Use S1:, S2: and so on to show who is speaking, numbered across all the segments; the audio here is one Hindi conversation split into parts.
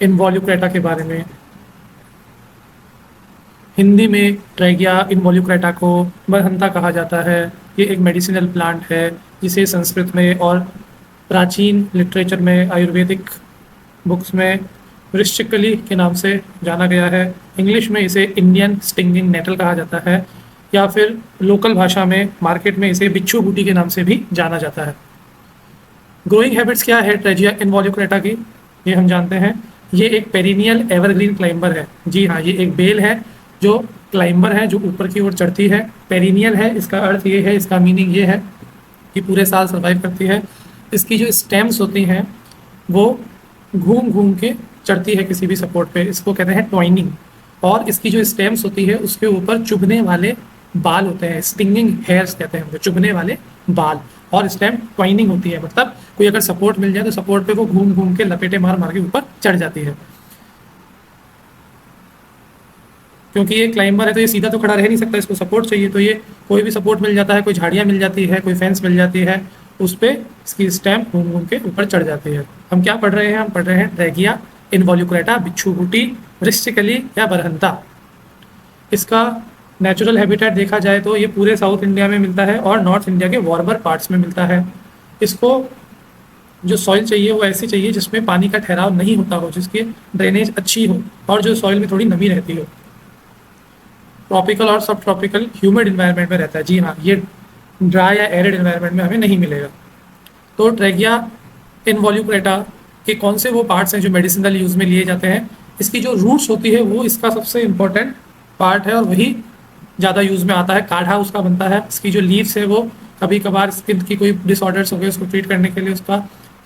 S1: इनवॉल्यूक्रेटा के बारे में। हिंदी में ट्रैगिया इनवॉल्यूक्रेटा को बरहंता कहा जाता है। ये एक मेडिसिनल प्लांट है जिसे संस्कृत में और प्राचीन लिटरेचर में, आयुर्वेदिक बुक्स में वृश्चिकली के नाम से जाना गया है। इंग्लिश में इसे इंडियन स्टिंगिंग नेटल कहा जाता है, या फिर लोकल भाषा में मार्केट में इसे बिच्छू बूटी के नाम से भी जाना जाता है। ग्रोइंग हैबिट्स क्या है ट्रेजिया इनवॉल्यूक्रेटा की, ये हम जानते हैं। ये एक पेरिनियल एवरग्रीन क्लाइंबर है। जी हाँ, ये एक बेल है जो क्लाइंबर है, जो ऊपर की ओर चढ़ती है। पेरिनियल है, इसका अर्थ ये है, इसका मीनिंग ये है कि पूरे साल सर्वाइव करती है। इसकी जो स्टेम्स होती हैं वो घूम घूम के चढ़ती है किसी भी सपोर्ट पे, इसको कहते हैं ट्वाइनिंग। और इसकी जो स्टेम्स होती है उसके ऊपर चुभने वाले बाल होते हैं, स्टिंगिंग हेयर्स कहते हैं उनको, चुभने वाले बाल। और स्टेम ट्वाइनिंग होती है, मतलब कोई अगर सपोर्ट मिल जाए तो सपोर्ट पे वो घूम घूम के लपेटे मार मार के ऊपर चढ़ जाती है। क्योंकि ये क्लाइंबर है तो ये सीधा तो खड़ा रह नहीं सकता, इसको सपोर्ट चाहिए, तो ये कोई भी सपोर्ट मिल जाता है, कोई झाड़ियाँ मिल जाती है, कोई फेंस मिल जाती है, उस पर इसकी स्टेम घूम घूम के ऊपर चढ़ जाती है। हम क्या पढ़ रहे हैं? हम पढ़ रहे हैं ट्रैगिया इनवॉल्यूक्रेटा, बिच्छू बूटी, वृश्चिकली या बरहंता। इसका नेचुरल हैबिटेट देखा जाए तो ये पूरे साउथ इंडिया में मिलता है और नॉर्थ इंडिया के वार्मर पार्ट्स में मिलता है। इसको जो सॉइल चाहिए वो ऐसी चाहिए जिसमें पानी का ठहराव नहीं होता हो, जिसकी ड्रेनेज अच्छी हो और जो सॉइल में थोड़ी नमी रहती हो। ट्रॉपिकल और सब ट्रॉपिकल ह्यूमिड इन्वायरमेंट में रहता है। जी हाँ, ये ड्राई या एरिड इन्वायरमेंट में हमें नहीं मिलेगा। तो ट्रैगिया इनवॉल्यूक्रेटा के कौन से वो पार्ट्स हैं जो मेडिसिनल यूज़ में लिए जाते हैं? इसकी जो रूट्स होती है वो इसका सबसे इम्पोर्टेंट पार्ट है और वही ज़्यादा यूज़ में आता है। काढ़ा उसका बनता है। इसकी जो लीव्स है वो कभी कभार स्किन की कोई डिसऑर्डर्स हो गए उसको ट्रीट करने के लिए उसका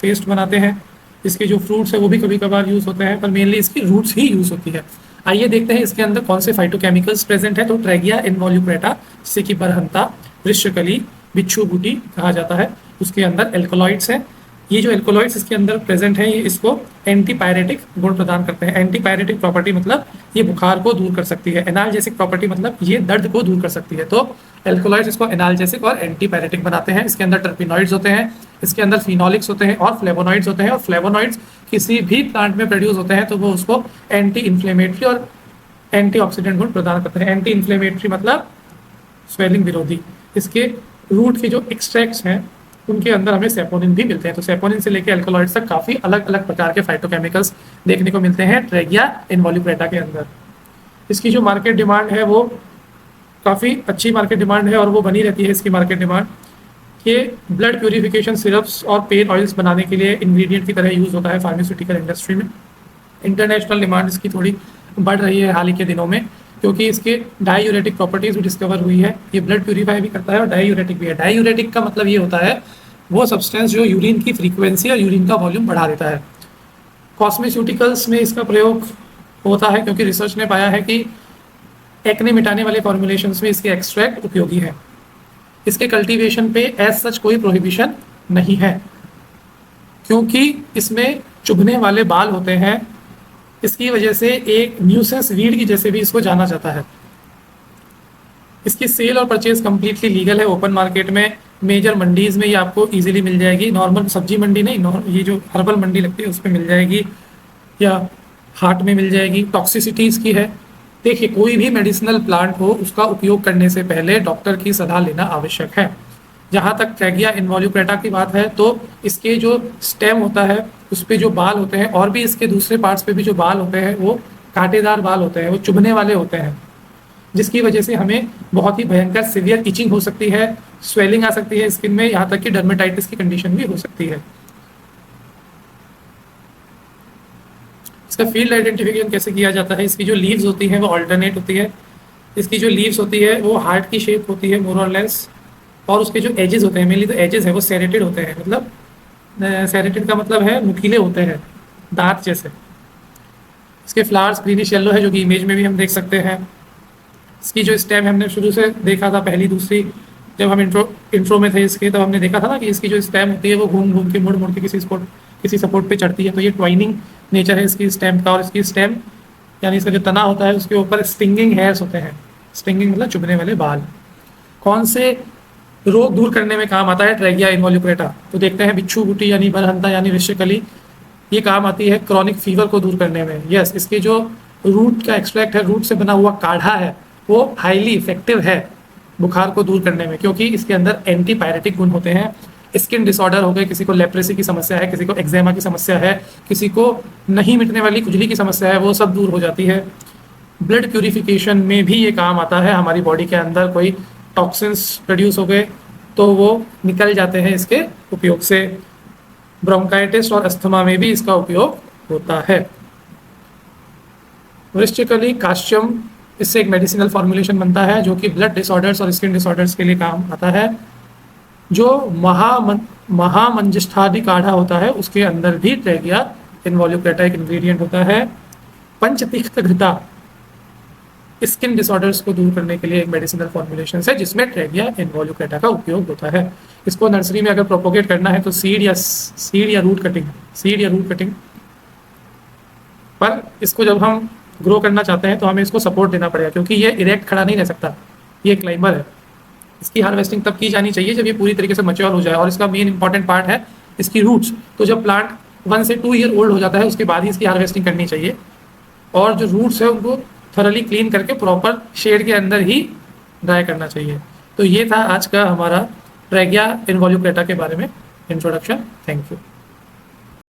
S1: पेस्ट बनाते हैं। इसके जो फ्रूट्स है वो भी कभी कभार यूज़ होते हैं, पर मेनली इसकी रूट्स ही यूज़ होती है। आइए देखते हैं इसके अंदर कौन से फाइटोकेमिकल्स प्रेजेंट है। तो ट्रैगिया इनवॉल्यूक्रेटा, जिसे कि बरहंता, वृश्चिकली, बिच्छू बूटी कहा जाता है, उसके अंदर एल्कोलॉइड्स हैं। ये जो एल्कोलॉइड्स इसके अंदर प्रेजेंट है, ये इसको एंटीपायरेटिक गुण प्रदान करते हैं। एंटीपायरेटिक प्रॉपर्टी मतलब ये बुखार को दूर कर सकती है। एनाल्जेसिक प्रॉपर्टी मतलब ये दर्द को दूर कर सकती है। तो एल्कोलॉइड्स इसको एनाल्जेसिक और एंटीपायरेटिक बनाते हैं। इसके अंदर टर्पिनॉइड्स होते हैं, इसके अंदर फिनोलिक्स होते हैं और फ्लेवोनॉइड्स होते हैं। और फ्लेवोनॉइड्स किसी भी प्लांट में प्रोड्यूस होते हैं तो वो उसको एंटी इन्फ्लेमेटरी और एंटीऑक्सीडेंट गुण प्रदान करते हैं। एंटी इन्फ्लेमेटरी मतलब स्वेलिंग विरोधी। इसके रूट के जो एक्सट्रैक्ट्स हैं उनके अंदर हमें सेपोनिन भी मिलते हैं। तो सेपोनिन से लेकर एल्कोलॉइड्स तक काफ़ी अलग अलग प्रकार के फाइटोकेमिकल्स देखने को मिलते हैं ट्रैगिया इनवॉल्यूक्रेटा के अंदर। इसकी जो मार्केट डिमांड है वो काफ़ी अच्छी मार्केट डिमांड है और वो बनी रहती है इसकी मार्केट डिमांड। ये ब्लड प्यूरिफिकेशन सिरप्स और पेन ऑयल्स बनाने के लिए इंग्रेडिएंट की तरह यूज़ होता है फार्मास्यूटिकल इंडस्ट्री में। इंटरनेशनल डिमांड इसकी थोड़ी बढ़ रही है हाल ही के दिनों में, क्योंकि इसके डायूरेटिक प्रॉपर्टीज भी डिस्कवर हुई है। ये ब्लड प्यूरीफाई भी करता है और डायूरेटिक भी है। डायूरेटिक का मतलब ये होता है वो सब्सटेंस जो यूरिन की फ्रीक्वेंसी और यूरिन का वॉल्यूम बढ़ा देता है। कॉस्मेस्यूटिकल्स में इसका प्रयोग होता है क्योंकि रिसर्च ने पाया है कि एक्ने मिटाने वाले फॉर्मुलेशंस में इसके एक्सट्रैक्ट उपयोगी है। इसके कल्टीवेशन पे एज सच कोई प्रोहिबिशन नहीं है क्योंकि इसमें चुभने वाले बाल होते हैं। इसकी वजह से एक न्यूसेंस वीड की जैसे भी इसको जाना जाता है। इसकी सेल और परचेज कम्प्लीटली लीगल है ओपन मार्केट में। मेजर मंडीज़ में ये आपको इजीली मिल जाएगी। नॉर्मल सब्जी मंडी नहीं, ये जो हर्बल मंडी लगती है उस पर मिल जाएगी या हाट में मिल जाएगी। टॉक्सिसिटी इसकी है, देखिए कोई भी मेडिसिनल प्लांट हो उसका उपयोग करने से पहले डॉक्टर की सलाह लेना आवश्यक है। जहाँ तक ट्रैगिया इनवॉल्यूक्रेटा की बात है तो इसके जो स्टेम होता है उस पर जो बाल होते हैं और भी इसके दूसरे पार्ट्स पे भी जो बाल होते हैं वो कांटेदार बाल होते हैं, वो चुभने वाले होते हैं, जिसकी वजह से हमें बहुत ही भयंकर सीवियर इचिंग हो सकती है, स्वेलिंग आ सकती है स्किन में, यहाँ तक कि डर्मेटाइटिस की कंडीशन भी हो सकती है। इसका फील्ड आइडेंटिफिकेशन कैसे किया जाता है? इसकी जो लीव्स होती हैं वो ऑल्टरनेट होती है। इसकी जो लीव्स होती है वो हार्ट की शेप होती है मोर और लेस, और उसके जो एजेस होते हैं, मेनली तो एजेस है वो सेरेटेड होते हैं, मतलब सेरेटेड का मतलब है नुकीले होते हैं दांत जैसे। इसके फ्लावर्स ग्रीनिश येलो है जो कि इमेज में भी हम देख सकते हैं। इसकी जो स्टेम हमने शुरू से देखा था, पहली दूसरी जब हम इंट्रो में थे इसके, तब हमने देखा था ना कि इसकी जो स्टेम होती है वो घूम घूम के मुड़ मुड़ के किसी सपोर्ट पे चढ़ती है। तो ये ट्वाइनिंग नेचर है इसकी स्टेम का। और इसकी स्टेम यानी इसका जो तना होता है उसके ऊपर स्टिंगिंग हेयर्स होते हैं। स्टिंगिंग मतलब चुभने वाले बाल। कौन से रोग दूर करने में काम आता है ट्रैगिया इनवॉल्यूक्रेटा? तो देखते हैं बिच्छू बूटी यानी बरहंता यानी वृश्चिकली, ये काम आती है क्रॉनिक फीवर को दूर करने में। यस, इसके जो रूट का एक्सट्रैक्ट है, रूट से बना हुआ काढ़ा है, वो हाईली इफेक्टिव है बुखार को दूर करने में, क्योंकि इसके अंदर एंटीपायरेटिक गुण होते हैं। स्किन डिसऑर्डर हो गए, किसी को लेप्रेसी की समस्या है, किसी को एक्जेमा की समस्या है, किसी को नहीं मिटने वाली खुजली की समस्या है, वो सब दूर हो जाती है। ब्लड प्यूरिफिकेशन में भी ये काम आता है। हमारी बॉडी के अंदर कोई टॉक्सिन्स प्रोड्यूस हो गए तो वो निकल जाते हैं इसके उपयोग से। ब्रोंकाइटिस और अस्थमा में भी इसका उपयोग होता है। वृश्चिकली काश्यम, इससे एक मेडिसिनल फॉर्मुलेशन बनता है जो कि ब्लड डिसऑर्डर्स और स्किन डिसऑर्डर्स के लिए काम आता है। जो महामंजिष्ठादि काढ़ा होता है उसके अंदर भी ट्रेगिया इनवॉल्यूक्रेटा एक इंग्रेडिएंट होता है। पंचतिक्त घृता स्किन डिसऑर्डर्स को दूर करने के लिए एक मेडिसिनल फॉर्मुलेशन है जिसमें ट्रेगिया इनवॉल्यूक्रेटा का उपयोग होता है। इसको नर्सरी में अगर प्रोपोगेट करना है तो सीड या रूट कटिंग पर इसको जब हम ग्रो करना चाहते हैं तो हमें इसको सपोर्ट देना पड़ेगा, क्योंकि ये इरेक्ट खड़ा नहीं रह सकता, ये क्लाइंबर है। इसकी हार्वेस्टिंग तब की जानी चाहिए जब ये पूरी तरीके से मैच्योर हो जाए, और इसका मेन इंपॉर्टेंट पार्ट है इसकी रूट्स। तो जब प्लांट 1 से 2 ईयर ओल्ड हो जाता है उसके बाद ही इसकी हार्वेस्टिंग करनी चाहिए, और जो रूट्स है उनको थोरली क्लीन करके प्रॉपर शेड के अंदर ही ड्राई करना चाहिए। तो ये था आज का हमारा ट्रेगिया इनवॉल्यूक्रेटा के बारे में इंट्रोडक्शन। Thank you.